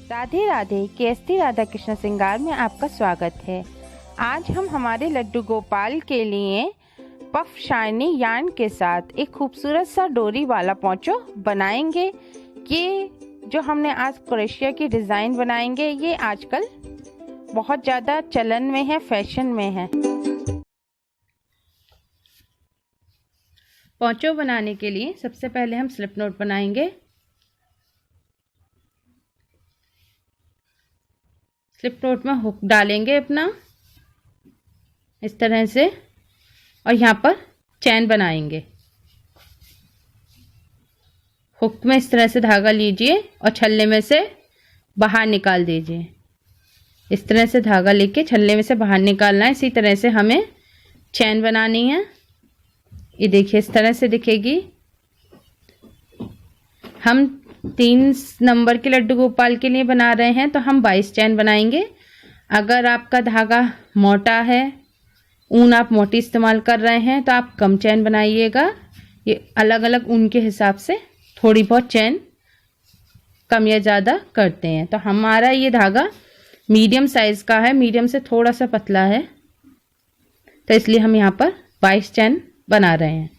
Radhe Radhe. KST Radha Krishna श्रृंगार में आपका स्वागत है। आज हम हमारे लड्डू गोपाल के लिए पफ शाइनी यार्न के साथ एक खूबसूरत सा डोरी वाला पोंचो बनाएंगे। ये जो हमने आज क्रोशिया की डिज़ाइन बनाएंगे, ये आजकल बहुत ज़्यादा चलन में है, फैशन में है। पोंचो बनाने के लिए सबसे पहले हम स्लिप नोट बनाएंगे। स्लिप नोट में हुक डालेंगे अपना इस तरह से, और यहाँ पर चैन बनाएंगे। हुक में इस तरह से धागा लीजिए और छल्ले में से बाहर निकाल दीजिए। इस तरह से धागा लेके छल्ले में से बाहर निकालना है। इसी तरह से हमें चैन बनानी है। ये देखिए इस तरह से दिखेगी। हम 3 नंबर के लड्डू गोपाल के लिए बना रहे हैं तो हम 22 चैन बनाएंगे। अगर आपका धागा मोटा है, ऊन आप मोटी इस्तेमाल कर रहे हैं, तो आप कम चैन बनाइएगा। ये अलग अलग ऊन के हिसाब से थोड़ी बहुत चैन कम या ज़्यादा करते हैं। तो हमारा ये धागा मीडियम साइज़ का है, मीडियम से थोड़ा सा पतला है, तो इसलिए हम यहाँ पर 22 चैन बना रहे हैं।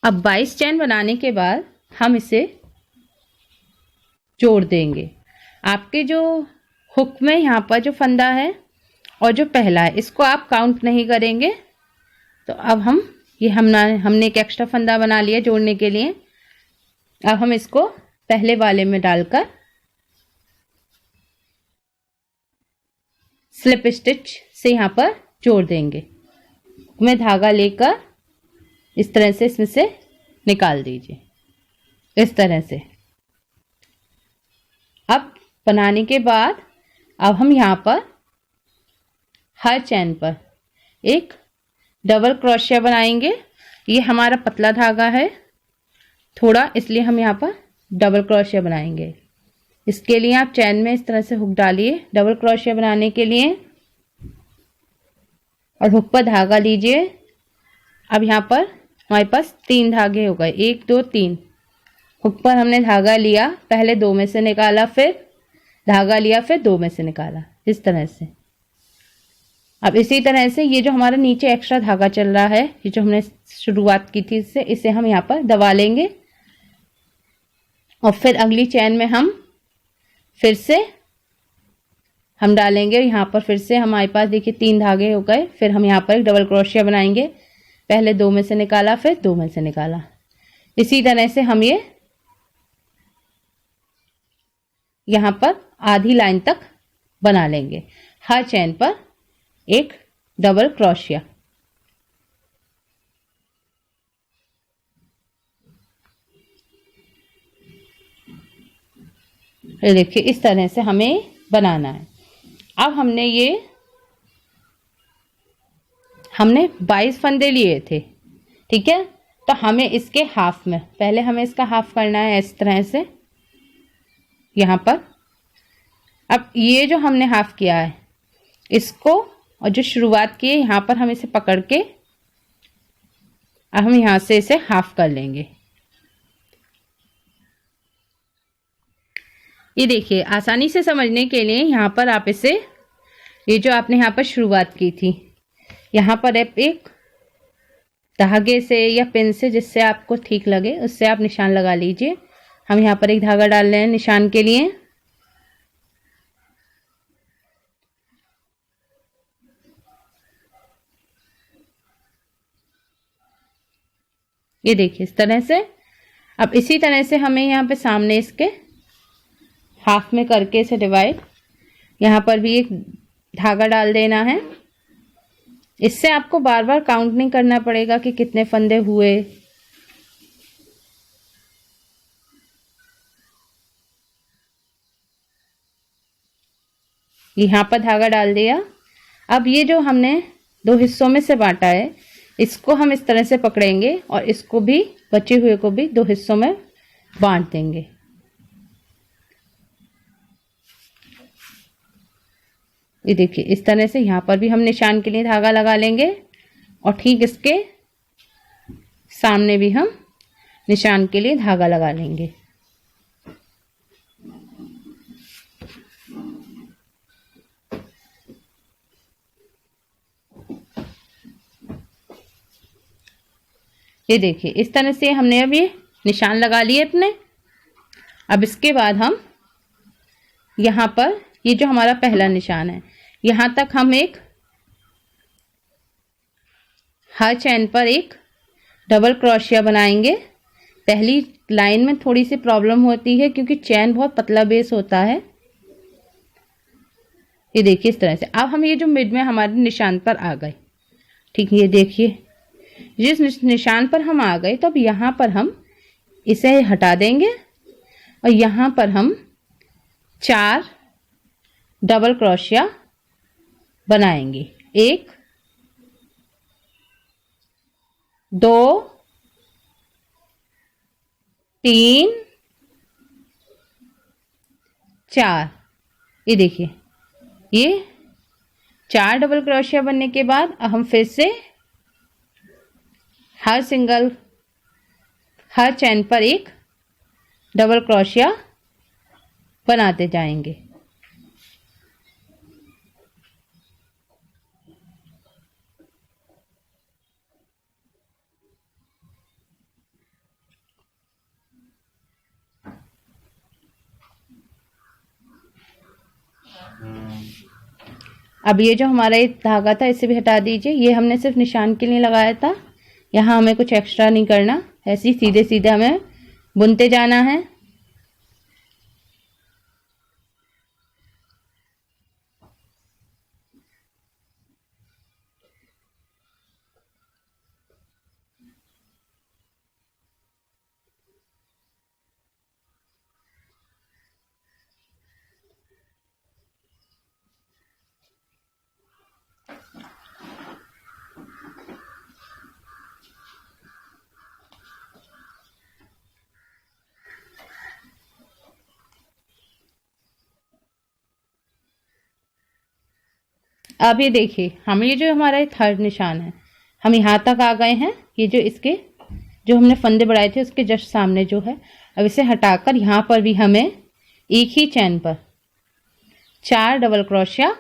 अब 22 चैन बनाने के बाद हम इसे जोड़ देंगे। आपके जो हुक में यहाँ पर जो फंदा है और जो पहला है, इसको आप काउंट नहीं करेंगे। तो अब हमने एक एक्स्ट्रा फंदा बना लिया जोड़ने के लिए। अब हम इसको पहले वाले में डालकर स्लिप स्टिच से यहाँ पर जोड़ देंगे। में धागा लेकर इस तरह से इसमें से निकाल दीजिए, इस तरह से। अब बनाने के बाद अब हम यहाँ पर हर चैन पर एक डबल क्रोशिया बनाएंगे। ये हमारा पतला धागा है थोड़ा, इसलिए हम यहाँ पर डबल क्रोशिया बनाएंगे। इसके लिए आप चैन में इस तरह से हुक डालिए डबल क्रोशिया बनाने के लिए, और हुक पर धागा लीजिए। अब यहाँ पर हमारे पास 3 धागे हो गए, 1 2 3। हुक पर हमने धागा लिया, पहले 2 में से निकाला, फिर धागा लिया, फिर 2 में से निकाला, इस तरह से। अब इसी तरह से ये जो हमारा नीचे एक्स्ट्रा धागा चल रहा है, ये जो हमने शुरुआत की थी इससे, इसे हम यहाँ पर दबा लेंगे। और फिर अगली चैन में हम फिर से हम डालेंगे। यहाँ पर फिर से हमारे पास देखिए 3 धागे हो गए। फिर हम यहाँ पर एक डबल क्रोशिया बनाएंगे। पहले 2 में से निकाला, फिर 2 में से निकाला। इसी तरह से हम ये यहाँ पर आधी लाइन तक बना लेंगे। हर चैन पर एक डबल क्रोशिया। ये देखिए इस तरह से हमें बनाना है। अब हमने 22 फंदे लिए थे, ठीक है। तो हमें इसके हाफ में, पहले हमें इसका हाफ करना है इस तरह से यहाँ पर। अब ये जो हमने हाफ किया है इसको, और जो शुरुआत की है यहाँ पर, हम इसे पकड़ के अब हम यहाँ से इसे हाफ कर लेंगे। ये देखिए आसानी से समझने के लिए यहाँ पर आप इसे, ये जो आपने यहाँ पर शुरुआत की थी, यहाँ पर एक धागे से या पिन से, जिससे आपको ठीक लगे उससे आप निशान लगा लीजिए। हम यहाँ पर एक धागा डाल रहे हैं निशान के लिए। ये देखिए इस तरह से। अब इसी तरह से हमें यहाँ पे सामने इसके हाफ में करके इसे डिवाइड, यहाँ पर भी एक धागा डाल देना है। इससे आपको बार बार काउंट नहीं करना पड़ेगा कि कितने फंदे हुए। यहाँ पर धागा डाल दिया। अब ये जो हमने 2 हिस्सों में से बांटा है, इसको हम इस तरह से पकड़ेंगे और इसको भी, बचे हुए को भी 2 हिस्सों में बांट देंगे। ये देखिए इस तरह से यहाँ पर भी हम निशान के लिए धागा लगा लेंगे और ठीक इसके सामने भी हम निशान के लिए धागा लगा लेंगे। ये देखिए इस तरह से हमने अब ये निशान लगा लिए अपने। अब इसके बाद हम यहाँ पर ये जो हमारा पहला निशान है यहाँ तक हम एक हर चैन पर एक डबल क्रोशिया बनाएंगे। पहली लाइन में थोड़ी सी प्रॉब्लम होती है क्योंकि चैन बहुत पतला बेस होता है। ये देखिए इस तरह से। अब हम ये जो मिड में हमारे निशान पर आ गए, ठीक है, ये देखिए जिस निशान पर हम आ गए तो अब यहाँ पर हम इसे हटा देंगे और यहाँ पर हम 4 डबल क्रोशिया बनाएंगे। 1 2 3 4। ये देखिए ये 4 डबल क्रोशिया बनने के बाद हम फिर से हर चैन पर एक डबल क्रोशिया बनाते जाएंगे। अब ये जो हमारा ये धागा था इसे भी हटा दीजिए। ये हमने सिर्फ निशान के लिए लगाया था, यहाँ हमें कुछ एक्स्ट्रा नहीं करना, ऐसे ही सीधे सीधे हमें बुनते जाना है। अब ये देखिए हम ये जो हमारा थर्ड निशान है हम यहाँ तक आ गए हैं। ये जो इसके जो हमने फंदे बढ़ाए थे उसके जस्ट सामने जो है, अब इसे हटाकर यहाँ पर भी हमें एक ही चैन पर 4 डबल क्रोशिया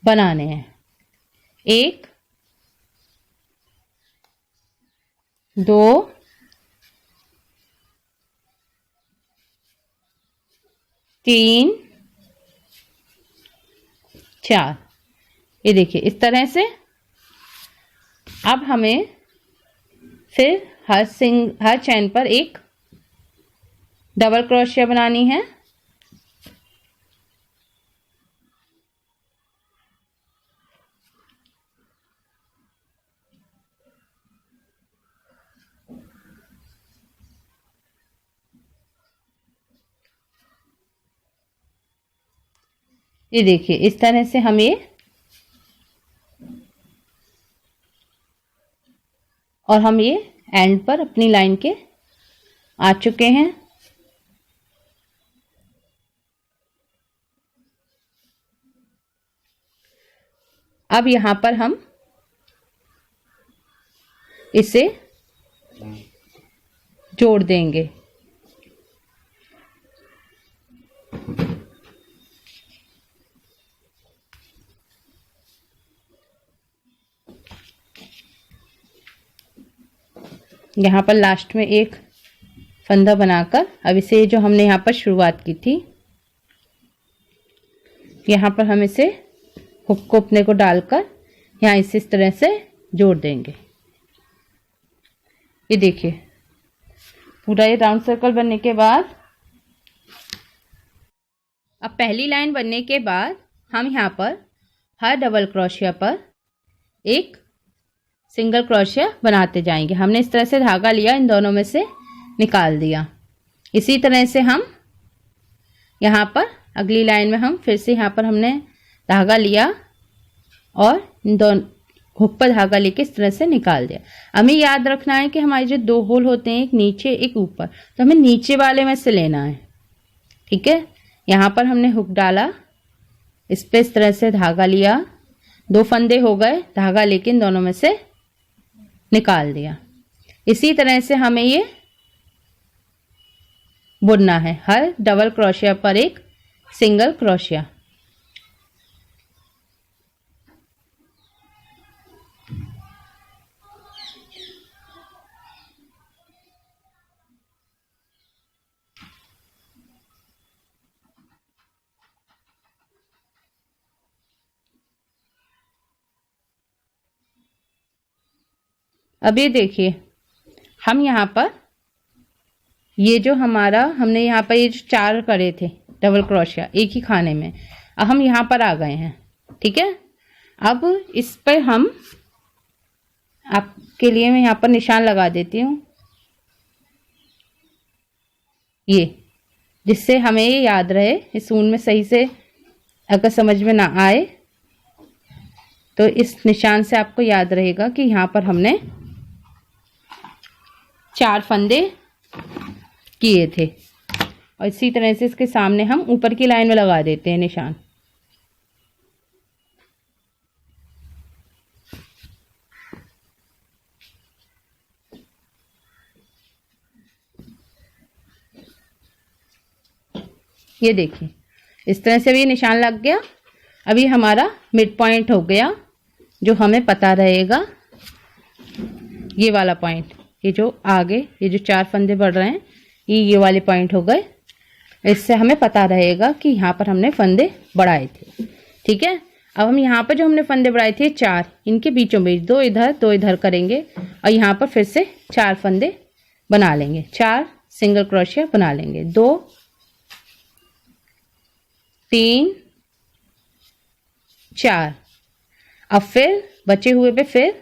बनाने हैं। 1 2 3 4। ये देखिए इस तरह से। अब हमें फिर हर चैन पर एक डबल क्रोशिया बनानी है। ये देखिए इस तरह से हम ये और हम ये एंड पर अपनी लाइन के आ चुके हैं। अब यहाँ पर हम इसे जोड़ देंगे। यहाँ पर लास्ट में एक फंदा बनाकर अब इसे जो हमने यहाँ पर शुरुआत की थी यहाँ पर हम इसे हुक को अपने को डालकर यहाँ इस तरह से जोड़ देंगे। ये देखिए पूरा ये राउंड सर्कल बनने के बाद अब पहली लाइन बनने के बाद हम यहाँ पर हर डबल क्रोशिया पर एक सिंगल क्रोशिया बनाते जाएंगे। हमने इस तरह से धागा लिया, इन दोनों में से निकाल दिया। इसी तरह से हम यहाँ पर अगली लाइन में हम फिर से यहाँ पर हमने धागा लिया और इन दोनों हुक पर धागा लेके इस तरह से निकाल दिया। हमें याद रखना है कि हमारे जो 2 होल होते हैं, एक नीचे एक ऊपर, तो हमें नीचे वाले में से लेना है। ठीक है, यहाँ पर हमने हुक डाला, इस पे इस तरह से धागा लिया, 2 फंदे हो गए, धागा लेके इन दोनों में से निकाल दिया। इसी तरह से हमें ये बुनना है, हर डबल क्रोशिया पर एक सिंगल क्रोशिया। अब ये देखिए, हम यहाँ पर ये जो हमारा हमने यहाँ पर ये जो 4 करे थे डबल क्रोशिया एक ही खाने में, अब हम यहाँ पर आ गए हैं। ठीक है, अब इस पर हम आपके लिए मैं यहाँ पर निशान लगा देती हूँ, ये, जिससे हमें ये याद रहे। इस ऊन में सही से अगर समझ में ना आए तो इस निशान से आपको याद रहेगा कि यहाँ पर हमने 4 फंदे किए थे। और इसी तरह से इसके सामने हम ऊपर की लाइन में लगा देते हैं निशान। ये देखिए, इस तरह से भी निशान लग गया। अभी हमारा मिड पॉइंट हो गया, जो हमें पता रहेगा ये वाला पॉइंट, ये जो आगे ये जो 4 फंदे बढ़ रहे हैं ये वाले पॉइंट हो गए। इससे हमें पता रहेगा कि यहाँ पर हमने फंदे बढ़ाए थे। ठीक है, अब हम यहाँ पर जो हमने फंदे बढ़ाए थे 4, इनके बीचों बीच 2 इधर करेंगे और यहाँ पर फिर से 4 फंदे बना लेंगे, 4 सिंगल क्रोशिया बना लेंगे। 2 3 4। अब फिर बचे हुए पे फिर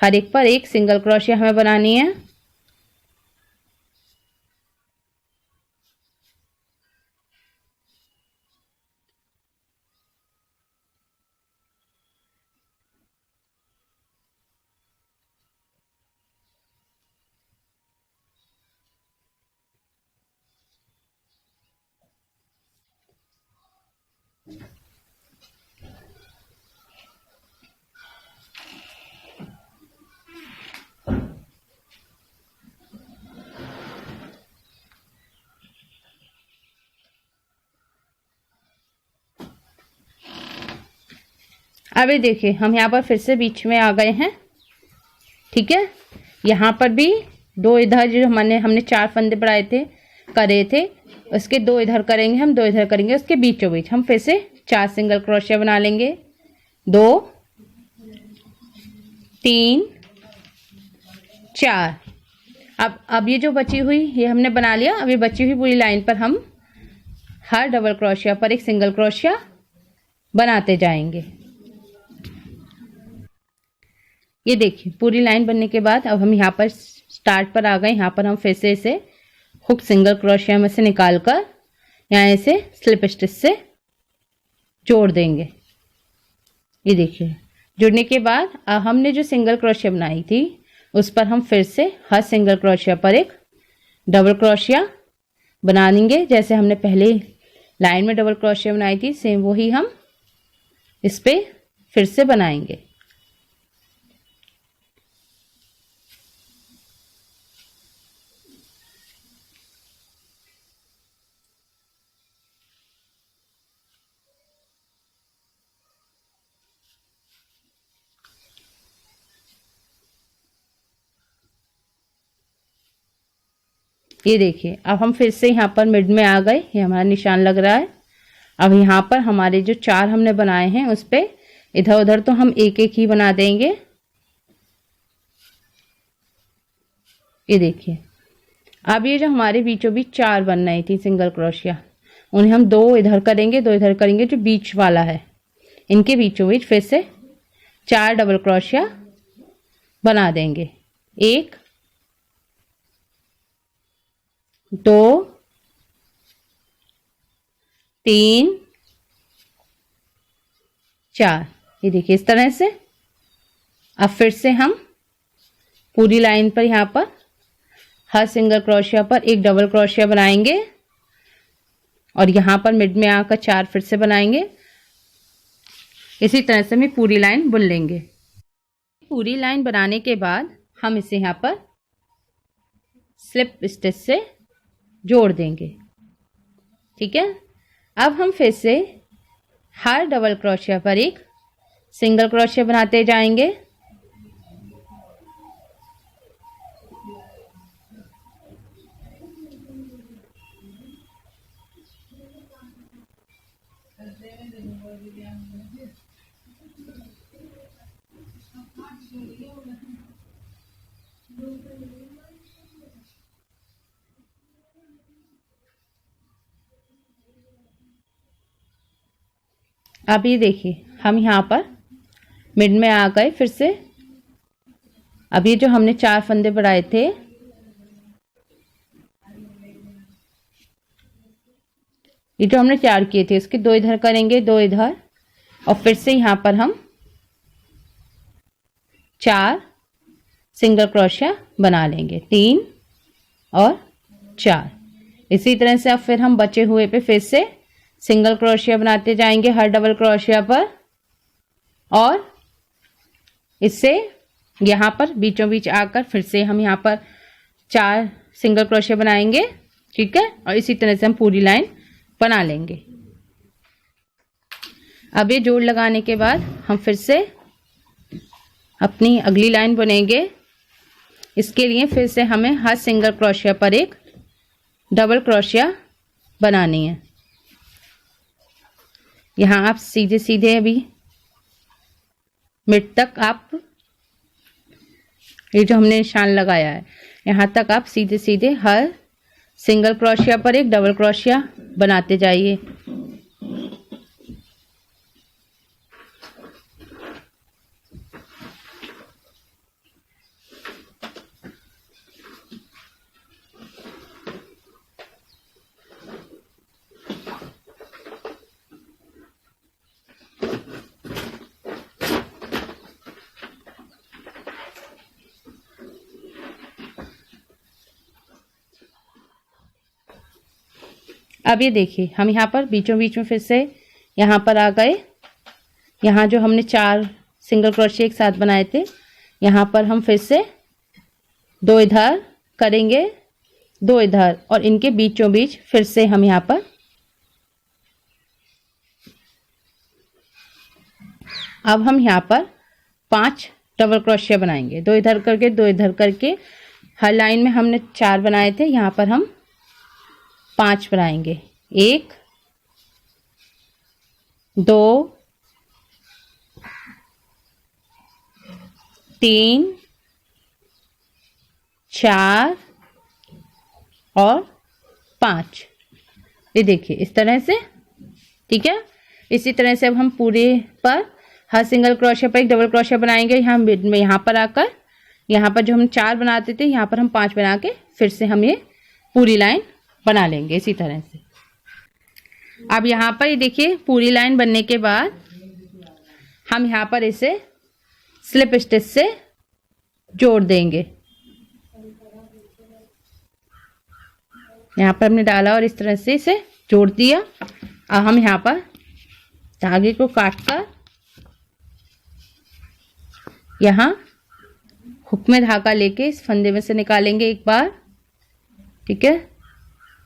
हर एक पर एक सिंगल क्रोशिया हमें बनानी है। अभी देखिए, हम यहाँ पर फिर से बीच में आ गए हैं। ठीक है, यहाँ पर भी 2 इधर जो हमने 4 फंदे बढ़ाए थे करे थे, उसके 2 इधर करेंगे, हम 2 इधर करेंगे, उसके बीचों बीच हम फिर से 4 सिंगल क्रोशिया बना लेंगे। 2 3 4। अब ये जो बची हुई ये हमने बना लिया। अब ये बची हुई पूरी लाइन पर हम हर डबल क्रोशिया पर एक सिंगल क्रोशिया बनाते जाएंगे। ये देखिए, पूरी लाइन बनने के बाद अब हम यहाँ पर स्टार्ट पर आ गए। यहाँ पर हम फिर से इसे हुक सिंगल क्रोशिया में से निकाल कर यहाँ इसे स्लिप स्टिच से जोड़ देंगे। ये देखिए, जुड़ने के बाद हमने जो सिंगल क्रोशिया बनाई थी उस पर हम फिर से हर सिंगल क्रोशिया पर एक डबल क्रोशिया बना देंगे। जैसे हमने पहले लाइन में डबल क्रोशिया बनाई थी, सेम वही हम इस पे फिर से बनाएंगे। ये देखिए, अब हम फिर से यहाँ पर मिड में आ गए, ये हमारा निशान लग रहा है। अब यहाँ पर हमारे जो 4 हमने बनाए हैं उस पे इधर उधर तो हम एक एक ही बना देंगे। ये देखिए, अब ये जो हमारे बीचों बीच 4 बन रही थी सिंगल क्रोशिया, उन्हें हम 2 इधर करेंगे, 2 इधर करेंगे। जो बीच वाला है इनके बीचों बीच फिर से 4 डबल क्रोशिया बना देंगे। 1 2 3 4। ये देखिए, इस तरह से अब फिर से हम पूरी लाइन पर यहाँ पर हर सिंगल क्रोशिया पर एक डबल क्रोशिया बनाएंगे और यहाँ पर मिड में आकर 4 फिर से बनाएंगे। इसी तरह से हम पूरी लाइन बुन लेंगे। पूरी लाइन बनाने के बाद हम इसे यहाँ पर स्लिप स्टिच से जोड़ देंगे। ठीक है, अब हम फिर से हर डबल क्रोशिया पर एक सिंगल क्रोशिया बनाते जाएंगे। अब ये देखिए हम यहाँ पर मिड में आ गए फिर से। अब ये जो हमने 4 फंदे बढ़ाए थे, ये जो हमने 4 किए थे इसके 2 इधर करेंगे, 2 इधर, और फिर से यहाँ पर हम 4 सिंगल क्रोशिया बना लेंगे, 3 और 4। इसी तरह से अब फिर हम बचे हुए पे फिर से सिंगल क्रोशिया बनाते जाएंगे हर डबल क्रोशिया पर, और इससे यहाँ पर बीचों बीच आकर फिर से हम यहाँ पर 4 सिंगल क्रोशिया बनाएंगे। ठीक है, और इसी तरह से हम पूरी लाइन बना लेंगे। अब ये जोड़ लगाने के बाद हम फिर से अपनी अगली लाइन बुनेंगे। इसके लिए फिर से हमें हर सिंगल क्रोशिया पर एक डबल क्रोशिया बनानी है। यहाँ आप सीधे सीधे अभी मिड तक आप ये जो हमने निशान लगाया है यहाँ तक आप सीधे सीधे हर सिंगल क्रोशिया पर एक डबल क्रोशिया बनाते जाइए। अब ये देखिए हम यहाँ पर बीचों बीच में फिर से यहाँ पर आ गए। यहाँ जो हमने 4 सिंगल क्रोशिया एक साथ बनाए थे यहाँ पर हम फिर से 2 इधर करेंगे, 2 इधर, और इनके बीचों बीच फिर से हम यहाँ पर अब हम यहाँ पर 5 डबल क्रोशिया बनाएंगे, 2 इधर करके 2 इधर करके। हर लाइन में हमने 4 बनाए थे, यहाँ पर हम 5 बनाएंगे। 1 2 3 4 और 5। ये देखिए इस तरह से। ठीक है, इसी तरह से अब हम पूरे पर हर सिंगल क्रोशिया पर एक डबल क्रोशिया बनाएंगे। यहाँ मिड में यहाँ पर आकर यहाँ पर जो हम 4 बनाते थे यहाँ पर हम 5 बना के फिर से हम ये पूरी लाइन बना लेंगे इसी तरह से। अब यहाँ पर ये देखिए पूरी लाइन बनने के बाद हम यहाँ पर इसे स्लिप स्टिच से जोड़ देंगे। यहाँ पर हमने डाला और इस तरह से इसे जोड़ दिया। अब हम यहाँ पर धागे को काटकर यहाँ हुक में धागा लेके इस फंदे में से निकालेंगे एक बार। ठीक है,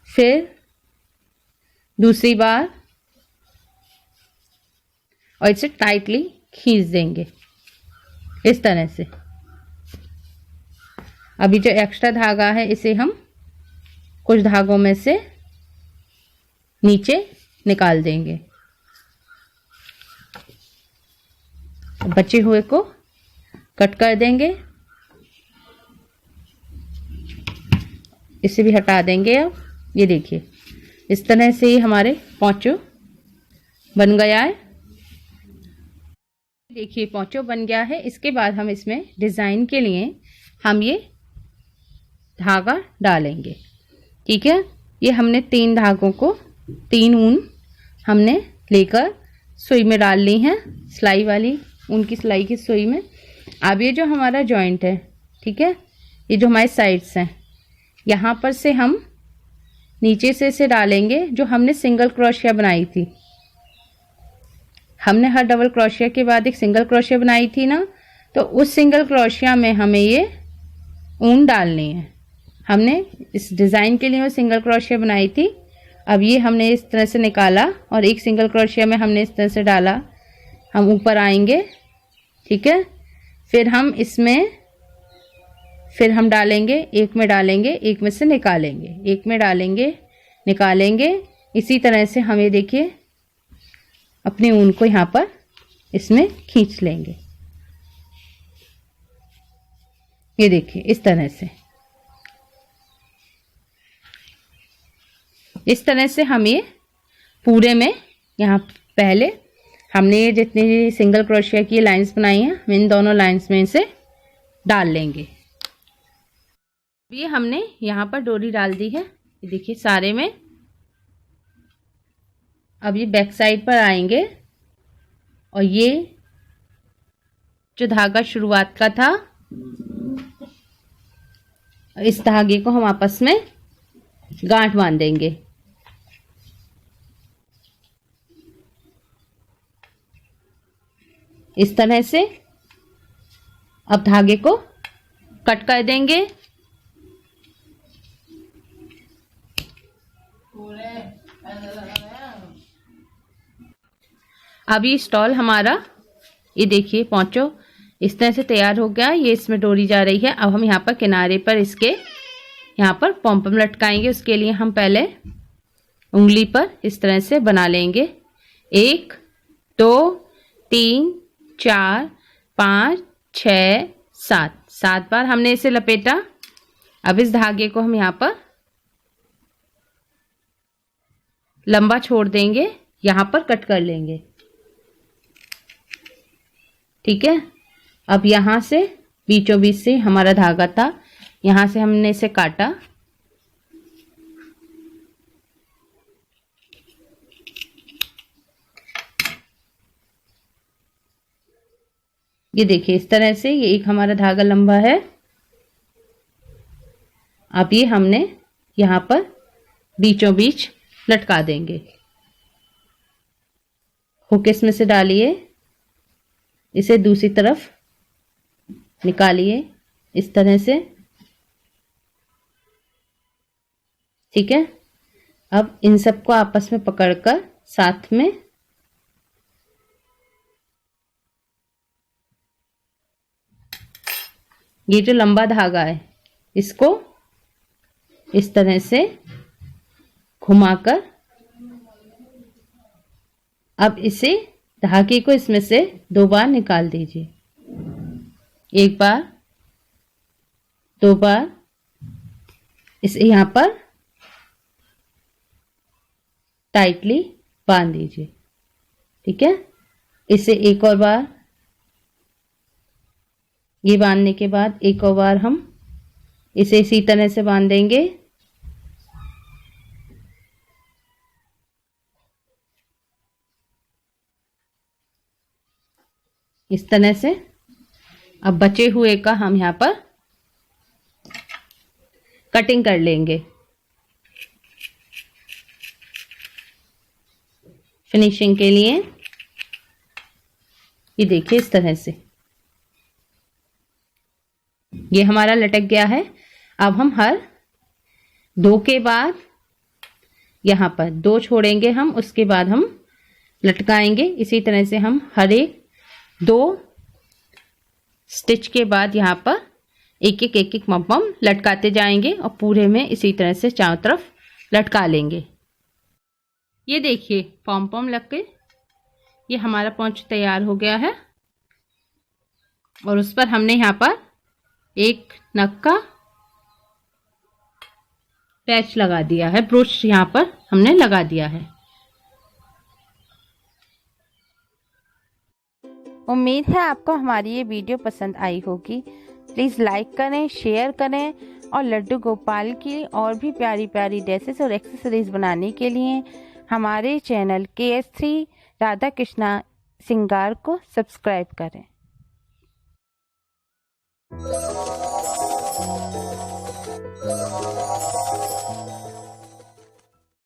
फिर दूसरी बार और इसे टाइटली खींच देंगे इस तरह से। अभी जो एक्स्ट्रा धागा है इसे हम कुछ धागों में से नीचे निकाल देंगे। बचे हुए को कट कर देंगे, इसे भी हटा देंगे। अब ये देखिए इस तरह से ही हमारे पोंचो बन गया है। देखिए पोंचो बन गया है। इसके बाद हम इसमें डिज़ाइन के लिए हम ये धागा डालेंगे। ठीक है, ये हमने 3 धागों को 3 ऊन हमने लेकर सुई में डाल ली है, सिलाई वाली ऊन की सिलाई की सुई में। अब ये जो हमारा जॉइंट है, ठीक है, ये जो हमारे साइड्स हैं यहाँ पर से हम नीचे से इसे डालेंगे। जो हमने सिंगल क्रोशिया बनाई थी, हमने हर डबल क्रोशिया के बाद एक सिंगल क्रोशिया बनाई थी ना, तो उस सिंगल क्रोशिया में हमें ये ऊन डालनी है। हमने इस डिज़ाइन के लिए वो सिंगल क्रोशिया बनाई थी। अब ये हमने इस तरह से निकाला और एक सिंगल क्रोशिया में हमने इस तरह से डाला। हम ऊपर आएंगे, ठीक है। फिर हम इसमें डालेंगे, एक में डालेंगे, एक में से निकालेंगे, एक में डालेंगे, निकालेंगे। इसी तरह से हम ये देखिए अपनी ऊन को यहाँ पर इसमें खींच लेंगे। ये देखिए इस तरह से, इस तरह से हम ये पूरे में यहाँ पहले हमने ये जितनी सिंगल क्रोशिया की लाइंस बनाई हैं हम इन दोनों लाइंस में से डाल लेंगे। ये हमने यहाँ पर डोरी डाल दी है, ये देखिए सारे में। अब ये बैक साइड पर आएंगे और ये जो धागा शुरुआत का था इस धागे को हम आपस में गांठ बांध देंगे। इस तरह से अब धागे को कट कर देंगे। अब ये स्टॉल हमारा ये देखिए पोंचो इस तरह से तैयार हो गया। ये इसमें डोरी जा रही है। अब हम यहाँ पर किनारे पर इसके यहाँ पर पॉम्पम लटकाएंगे। उसके लिए हम पहले उंगली पर इस तरह से बना लेंगे। 1 2 3 4 5 6 7 7 बार हमने इसे लपेटा। अब इस धागे को हम यहाँ पर लंबा छोड़ देंगे, यहाँ पर कट कर लेंगे, ठीक है। अब यहाँ से बीचों बीच से हमारा धागा था, यहाँ से हमने इसे काटा। ये देखिए इस तरह से ये एक हमारा धागा लंबा है। अब ये हमने यहाँ पर बीचों बीच लटका देंगे। हुक इसमें से डालिए, इसे दूसरी तरफ निकालिए इस तरह से, ठीक है। अब इन सबको आपस में पकड़कर साथ में ये जो लंबा धागा है इसको इस तरह से घुमाकर अब इसे धागे को इसमें से 2 बार निकाल दीजिए। 1 बार, 2 बार, इसे यहाँ पर टाइटली बांध दीजिए, ठीक है। इसे एक और बार, ये बांधने के बाद एक और बार हम इसे इसी तरह से बांध देंगे। इस तरह से अब बचे हुए का हम यहाँ पर कटिंग कर लेंगे फिनिशिंग के लिए। ये देखिए इस तरह से ये हमारा लटक गया है। अब हम हर 2 के बाद यहाँ पर 2 छोड़ेंगे हम, उसके बाद हम लटकाएंगे। इसी तरह से हम हर एक 2 स्टिच के बाद यहाँ पर एक एक पॉम लटकाते जाएंगे और पूरे में इसी तरह से चारों तरफ लटका लेंगे। ये देखिए पॉम लग के ये हमारा पॉंच तैयार हो गया है और उस पर हमने यहाँ पर एक नग का पैच लगा दिया है, ब्रोच यहाँ पर हमने लगा दिया है। उम्मीद है आपको हमारी ये वीडियो पसंद आई होगी। प्लीज़ लाइक करें, शेयर करें और लड्डू गोपाल की और भी प्यारी प्यारी ड्रेसेस और एक्सेसरीज बनाने के लिए हमारे चैनल KS3 राधा कृष्णा सिंगार को सब्सक्राइब करें।